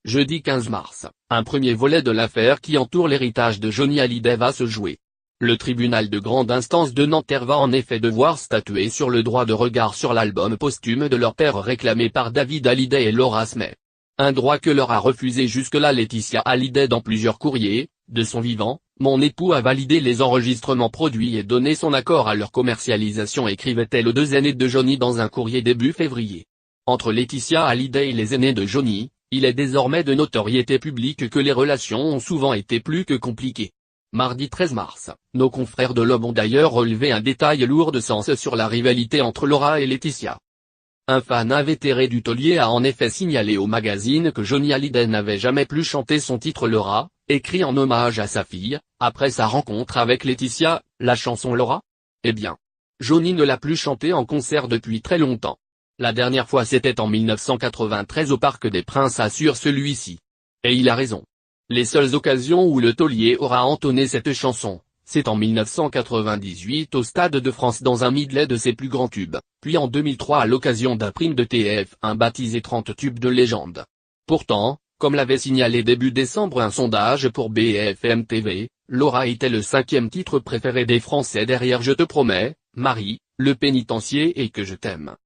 Jeudi 15 mars, un premier volet de l'affaire qui entoure l'héritage de Johnny Hallyday va se jouer. Le tribunal de grande instance de Nanterre va en effet devoir statuer sur le droit de regard sur l'album posthume de leur père réclamé par David Hallyday et Laura Smith. Un droit que leur a refusé jusque-là Laetitia Hallyday dans plusieurs courriers. De son vivant, mon époux a validé les enregistrements produits et donné son accord à leur commercialisation, écrivait-elle aux deux aînés de Johnny dans un courrier début février. Entre Laetitia Hallyday et les aînés de Johnny, il est désormais de notoriété publique que les relations ont souvent été plus que compliquées. Mardi 13 mars, nos confrères de l'Aube ont d'ailleurs relevé un détail lourd de sens sur la rivalité entre Laura et Laetitia. Un fan invétéré du taulier a en effet signalé au magazine que Johnny Hallyday n'avait jamais plus chanté son titre Laura, écrit en hommage à sa fille, après sa rencontre avec Laetitia, la chanson Laura. Eh bien, Johnny ne l'a plus chantée en concert depuis très longtemps. La dernière fois c'était en 1993 au Parc des Princes, assure celui-ci. Et il a raison. Les seules occasions où le taulier aura entonné cette chanson, c'est en 1998 au Stade de France dans un medley de ses plus grands tubes, puis en 2003 à l'occasion d'un prime de TF1 baptisé 30 tubes de légende. Pourtant, comme l'avait signalé début décembre un sondage pour BFM TV, Laura était le 5e titre préféré des Français derrière Je te promets, Marie, Le pénitencier et Que je t'aime.